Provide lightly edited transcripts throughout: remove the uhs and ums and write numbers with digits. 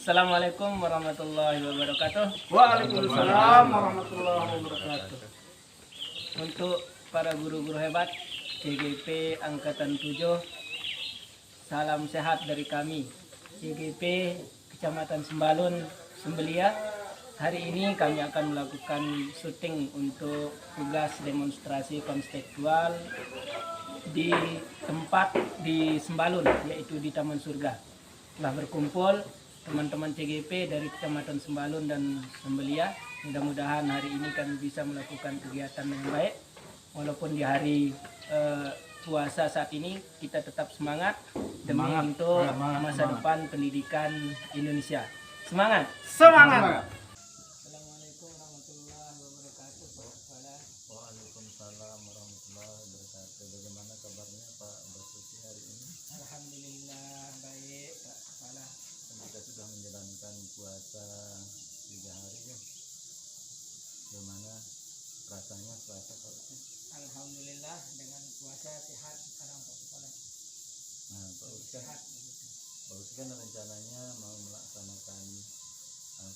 Assalamualaikum warahmatullahi wabarakatuh. Waalaikumsalam warahmatullahi wabarakatuh. Untuk para guru-guru hebat CGP Angkatan 7, salam sehat dari kami CGP Kecamatan Sembalun, Sembelia. Hari ini kami akan melakukan syuting untuk tugas demonstrasi konstekstual di tempat di Sembalun, yaitu di Taman Surga. Telah berkumpul teman-teman CGP dari Kecamatan Sembalun dan Sembelia. Mudah-mudahan hari ini kami bisa melakukan kegiatan yang baik. Walaupun di hari puasa saat ini kita tetap semangat demi untuk masa depan pendidikan Indonesia. Semangat! Semangat. Assalamualaikum warahmatullahi wabarakatuh, Pak Kepala. Waalaikumsalam warahmatullahi wabarakatuh. Bagaimana kabarnya Pak Basuki hari ini? Alhamdulillah baik, Pak Kepala. Kita sudah menjalankan puasa 3 hari ya. Bagaimana rasanya puasa Pak Basuki? Alhamdulillah dengan puasa sehat sekarang, Pak Kepala. Nah Pak Basuki, Sehat begitu. Pak Basuki kan rencananya mau melaksanakan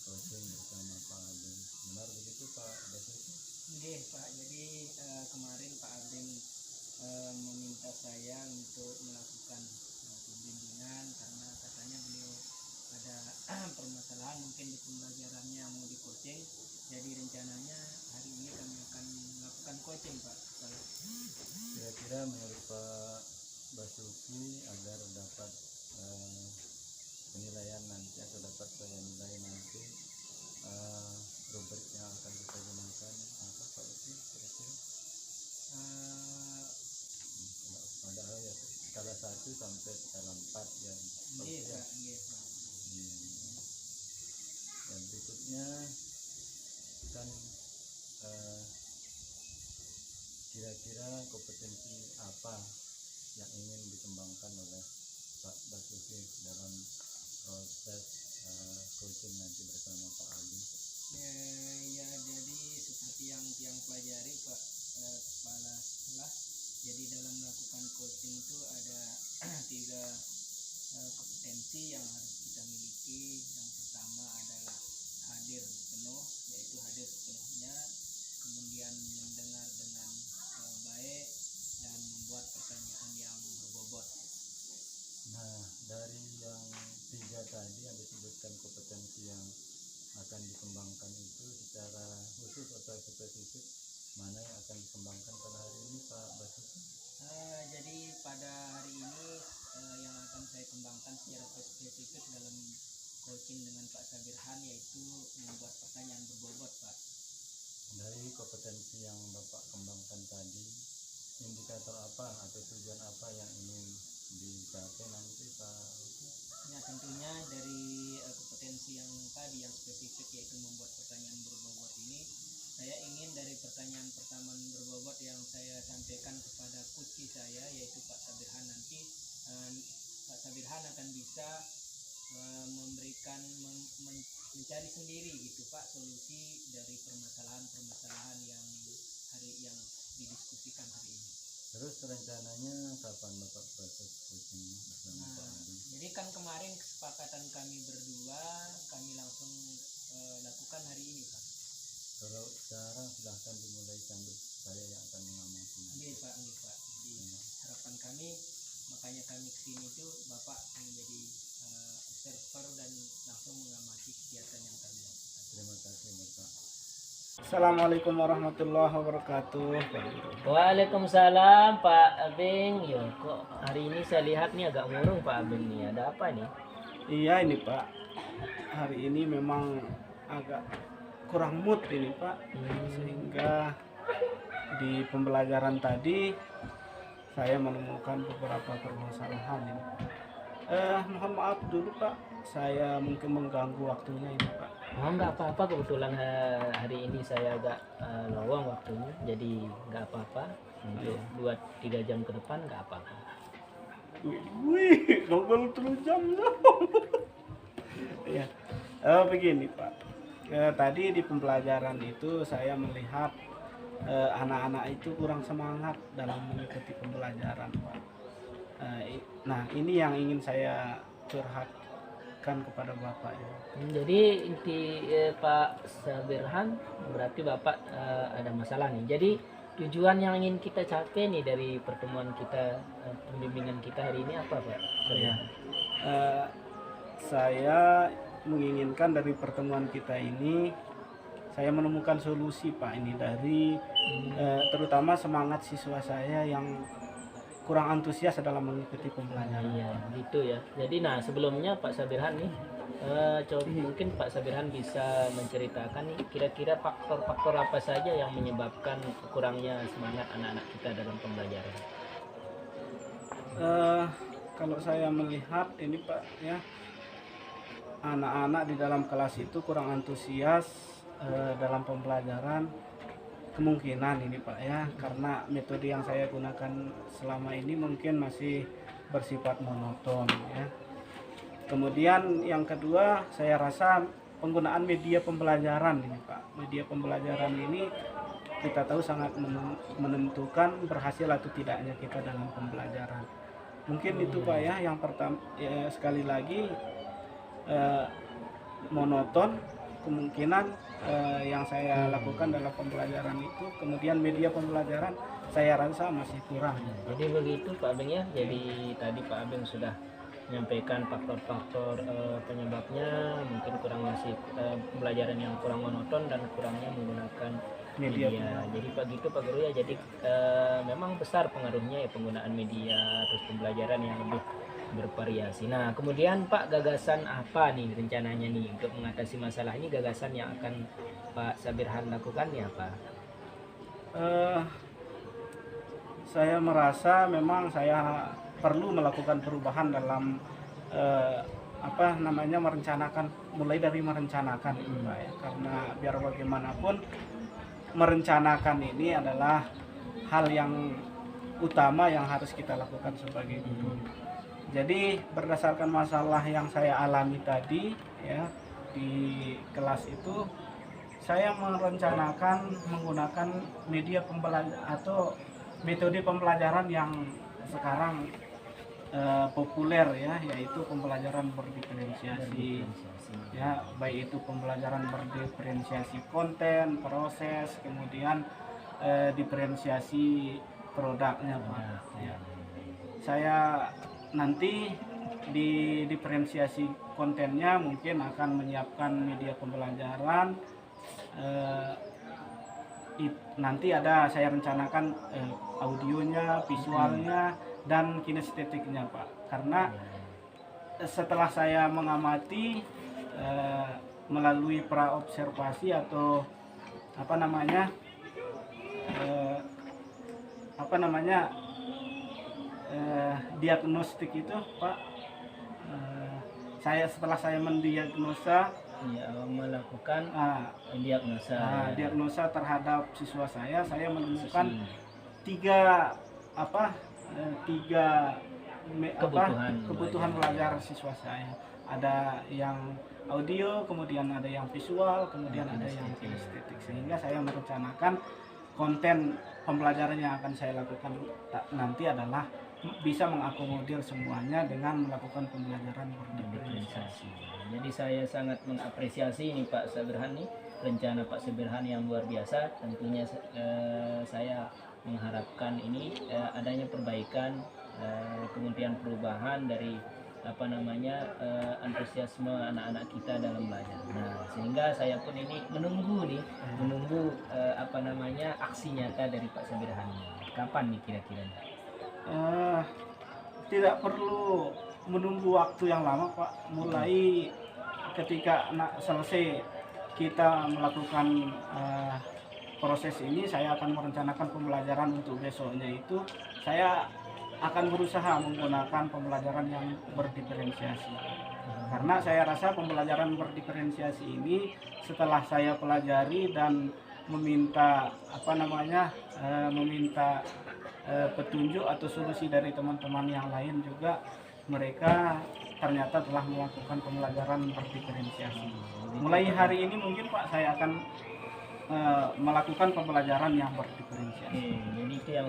coaching bersama Pak Abing. Benar begitu Pak Basuki? Nggih, Pak. Jadi kemarin Pak Abing meminta saya untuk melakukan pembimbingan karena katanya beliau ada permasalahan mungkin di pembelajarannya mau di coaching. Jadi rencananya hari ini kami akan melakukan coaching, Pak. Kalau Kira-kira menurut Pak Basuki agar dapat penilaian nanti atau dapat nilai nanti rubrik yang akan kita gunakan apa Pak Basuki kira-kira? Padahal ya skala 1 sampai skala 4 ya. nggih, Pak. Nggih, Pak. Dan berikutnya kan kira-kira kompetensi apa yang ingin dikembangkan oleh Pak Basuki dalam proses coaching nanti bersama Pak Aldi? Ya, jadi seperti yang pelajari Pak Kepala Sekolah. Jadi dalam melakukan coaching itu ada 3 kompetensi yang harus kita miliki. Yang pertama adalah hadir penuh, yaitu hadir sepenuhnya, kemudian mendengar dengan baik, dan membuat pertanyaan yang berbobot. Nah, dari yang 3 tadi yang disebutkan kompetensi yang akan dikembangkan itu secara khusus atau spesifik mana yang akan dikembangkan pada hari ini Pak Basuki? Jadi pada hari ini yang akan saya kembangkan secara spesifik dalam coaching dengan Pak Sabirhan yaitu membuat pertanyaan berbobot, Pak. Dari kompetensi yang Bapak kembangkan tadi, indikator apa atau tujuan apa yang ingin dicapai nanti Pak? Ya, tentunya dari kompetensi yang tadi yang spesifik yaitu membuat pertanyaan berbobot ini, saya ingin dari pertanyaan pertama berbobot yang saya sampaikan kepada coach saya yaitu Pak Sabirhan nanti, Pak Sabirhan akan bisa memberikan mencari sendiri gitu Pak solusi dari permasalahan-permasalahan yang didiskusikan hari ini. Terus rencananya kapan Bapak proses coaching bersama Pak Aldi? Jadi kan kemarin kesepakatan kami berdua kami langsung lakukan hari ini, Pak. Kalau sekarang silahkan dimulai sambil saya yang akan mengamati. Nggih, Pak. Jadi harapan kami, makanya kami kesini itu Bapak menjadi observer dan langsung mengamati kegiatan yang kami lakukan. Terima kasih Bapak. Assalamualaikum warahmatullahi wabarakatuh. Waalaikumsalam Pak Abing. Yo, kok hari ini saya lihat nih agak murung Pak Abing nih. Ada apa nih? Iya ini Pak. Hari ini memang agak kurang mood ini Pak. Sehingga di pembelajaran tadi saya menemukan beberapa permasalahan ini. Mohon maaf dulu Pak. Saya mungkin mengganggu waktunya ini Pak. Oh, nggak apa-apa, kebetulan hari ini saya agak lowong waktunya, jadi nggak apa-apa. Untuk 2-3 jam ke depan nggak apa-apa. Wih, nongol terus jam ya. Begini Pak. Tadi di pembelajaran itu saya melihat anak-anak itu kurang semangat dalam mengikuti pembelajaran Pak. Nah ini yang ingin saya curhat berikan kepada Bapak ya. Jadi inti Pak Sabirhan, berarti Bapak ada masalah nih. Jadi tujuan yang ingin kita capai nih dari pertemuan kita, pembimbingan kita hari ini apa Pak? Ya. Saya menginginkan dari pertemuan kita ini saya menemukan solusi Pak ini dari terutama semangat siswa saya yang kurang antusias dalam mengikuti pembelajaran. Iya, gitu ya. Jadi nah sebelumnya Pak Sabirhan nih, coba mungkin Pak Sabirhan bisa menceritakan nih kira-kira faktor-faktor apa saja yang menyebabkan kurangnya semangat anak-anak kita dalam pembelajaran. Kalau saya melihat ini Pak ya, anak-anak di dalam kelas itu kurang antusias dalam pembelajaran, kemungkinan ini Pak ya, karena metode yang saya gunakan selama ini mungkin masih bersifat monoton ya. Kemudian yang kedua, saya rasa penggunaan media pembelajaran ini Pak. Media pembelajaran ini kita tahu sangat menentukan berhasil atau tidaknya kita dalam pembelajaran. Mungkin itu Pak ya, yang pertama ya, sekali lagi monoton kemungkinan yang saya lakukan dalam pembelajaran itu. Kemudian media pembelajaran saya rasa masih kurang. Jadi begitu Pak Abeng ya. Jadi tadi Pak Abeng sudah menyampaikan faktor-faktor penyebabnya, mungkin kurang masih pembelajaran yang kurang monoton dan kurangnya menggunakan media. Jadi Pak gitu Pak Guru ya. Jadi memang besar pengaruhnya ya penggunaan media terus pembelajaran yang lebih bervariasi. Nah kemudian Pak, gagasan apa nih rencananya nih untuk mengatasi masalah ini, gagasan yang akan Pak Sabirhan lakukan ya Pak? Saya merasa memang saya perlu melakukan perubahan dalam merencanakan, mulai dari merencanakan itu Pak ya. Karena biar bagaimanapun merencanakan ini adalah hal yang utama yang harus kita lakukan sebagai guru. Jadi berdasarkan masalah yang saya alami tadi ya di kelas itu, saya merencanakan menggunakan media pembelajaran atau metode pembelajaran yang sekarang populer ya, yaitu pembelajaran berdiferensiasi ya, baik itu pembelajaran berdiferensiasi konten, proses, kemudian diferensiasi produknya Pak ya. Saya nanti di diferensiasi kontennya mungkin akan menyiapkan media pembelajaran, nanti ada saya rencanakan audionya, visualnya, dan kinestetiknya Pak. Karena setelah saya mengamati melalui praobservasi atau diagnostik itu Pak, setelah saya mendiagnosa melakukan diagnosa terhadap siswa saya menemukan tiga kebutuhan belajar siswa saya. Ada yang audio, kemudian ada yang visual, kemudian ada yang kinestetik. Sehingga saya merencanakan konten pembelajaran yang akan saya lakukan nanti adalah bisa mengakomodir semuanya dengan melakukan pembelajaran berdiferensiasi. Jadi saya sangat mengapresiasi ini Pak Sabirhan nih, rencana Pak Sabirhan yang luar biasa. Tentunya saya mengharapkan ini adanya perbaikan, kemudian perubahan dari antusiasme anak-anak kita dalam belajar. Nah, sehingga saya pun ini menunggu aksi nyata dari Pak Sabirhan. Kapan nih kira-kira? Tidak perlu menunggu waktu yang lama Pak. Mulai ketika selesai kita melakukan proses ini, saya akan merencanakan pembelajaran untuk besoknya itu. Saya akan berusaha menggunakan pembelajaran yang berdiferensiasi. Karena saya rasa pembelajaran berdiferensiasi ini setelah saya pelajari dan meminta petunjuk atau solusi dari teman-teman yang lain juga, mereka ternyata telah melakukan pembelajaran berdiferensiasi. Mulai hari ini mungkin Pak saya akan melakukan pembelajaran yang berdiferensiasi. Jadi itu yang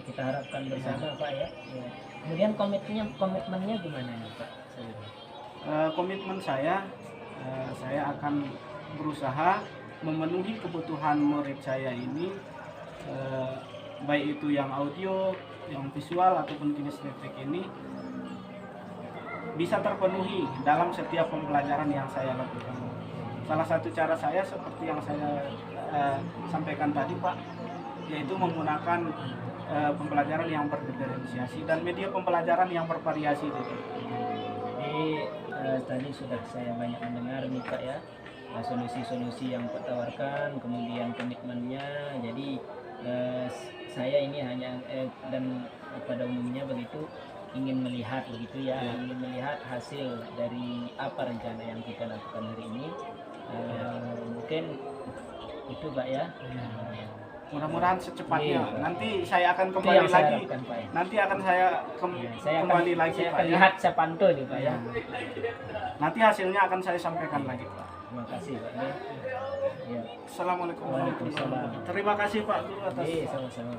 kita harapkan bersama Pak ya. Kemudian komitmennya gimana nih Pak? komitmen saya akan berusaha memenuhi kebutuhan murid saya ini, baik itu yang audio, yang visual ataupun kinestetik ini bisa terpenuhi dalam setiap pembelajaran yang saya lakukan. Salah satu cara saya seperti yang saya sampaikan tadi Pak, yaitu menggunakan pembelajaran yang berdiferensiasi dan media pembelajaran yang bervariasi. Jadi tadi sudah saya banyak mendengar nih Pak ya, solusi-solusi yang Pak tawarkan, kemudian komitmennya. Jadi saya ini hanya dan pada umumnya begitu ingin melihat begitu ya, ingin melihat hasil dari apa rencana yang kita lakukan hari ini. Mungkin itu Pak ya. Mudah-mudahan secepatnya. Iya, Pak. Nanti saya akan Itu kembali yang saya lagi. harapkan, Pak, ya. Nanti akan saya kembali lagi saya Pak. akan ya. lihat, saya pantau nih Pak ya. Nanti hasilnya akan saya sampaikan lagi Pak. Terima kasih Pak ya. Ya. Assalamualaikum warahmatullahi Waalaikumsalam. wabarakatuh. Terima kasih Pak Guru atas Sama-sama.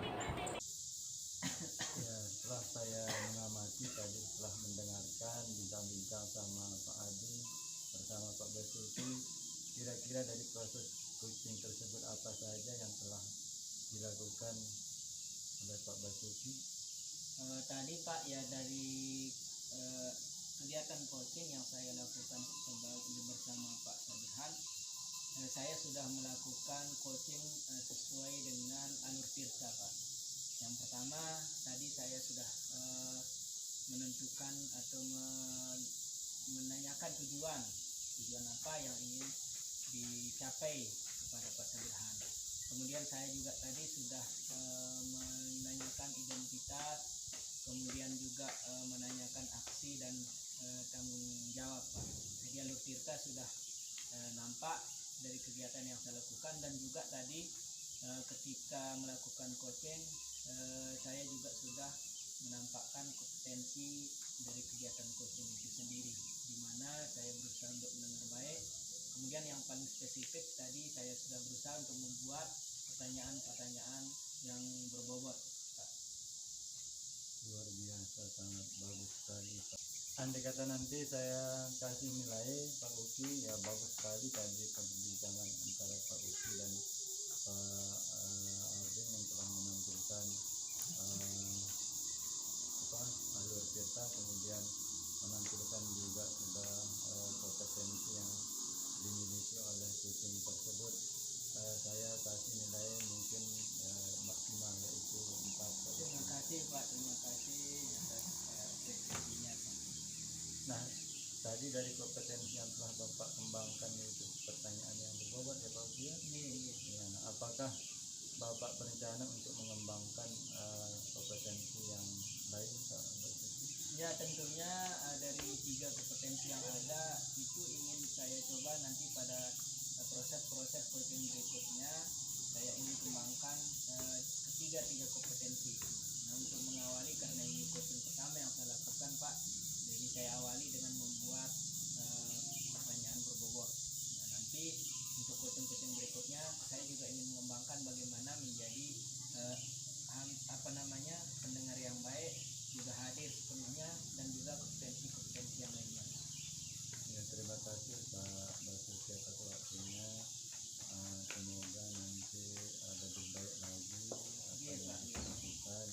Ya, setelah saya mengamati tadi, setelah mendengarkan bincang-bincang sama Pak Adi bersama Pak Basuki, kira-kira dari proses coaching tersebut apa saja yang telah dilakukan oleh Pak Basuki? Tadi Pak ya, dari kegiatan coaching yang saya lakukan bersama Pak Sabirhan, saya sudah melakukan coaching sesuai dengan alur tirta Pak. Yang pertama tadi saya sudah menentukan atau menanyakan tujuan apa yang ingin dicapai kepada Pak Sabirhan. Kemudian saya juga tadi sudah menanyakan identitas, kemudian juga menanyakan aksi dan tanggung jawab Pak. Jadi alur tirta sudah nampak dari kegiatan yang saya lakukan, dan juga tadi ketika melakukan coaching saya juga sudah menampakkan kompetensi dari kegiatan coaching itu sendiri, di mana saya berusaha untuk mendengar baik. Kemudian yang paling spesifik tadi saya sudah berusaha untuk membuat pertanyaan-pertanyaan yang berbobot Pak. Luar biasa, sangat bagus sekali Pak. Andai kata nanti saya kasih nilai Pak Uki, ya bagus sekali tadi perbincangan antara Pak Uki dan Pak Arvin yang telah menampilkan alur tirta, kemudian menampilkan juga sudah kompetensi yang dimiliki oleh coaching tersebut. Saya kasih nilai mungkin maksimal, yaitu 4. Terima kasih Pak, terima kasih atas apresiasinya Pak. Nah, tadi dari kompetensi yang telah Bapak kembangkan itu pertanyaan yang berbobot ya Pak Uki. Ya, apakah Bapak berencana untuk mengembangkan kompetensi yang lain Pak Basuki? Ya, tentunya dari 3 kompetensi yang ada itu ingin saya coba nanti pada proses-proses coaching berikutnya saya ingin kembangkan ketiga kompetensi. Nah, untuk mengawali, karena ini coaching pertama yang saya lakukan Pak, jadi saya awali dengan membuat pertanyaan berbobot. Nah, nanti untuk coaching berikutnya saya juga ingin mengembangkan bagaimana menjadi pendengar yang baik, juga hadir sepenuhnya, dan juga kompetensi yang lainnya. Ya, terima kasih Pak Basuki atas waktunya. Semoga nanti lebih baik lagi apa yang kita lakukan,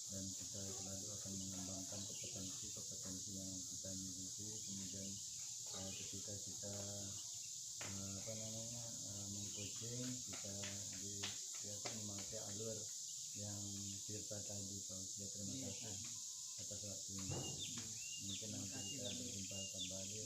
dan kita selalu akan mengembangkan kompetensi yang kita miliki. Kemudian ketika kita mengcoaching, kita memakai alur yang tirta tadi Pak Uki. Terima kasih atas waktunya. Mungkin nanti kita berjumpa kembali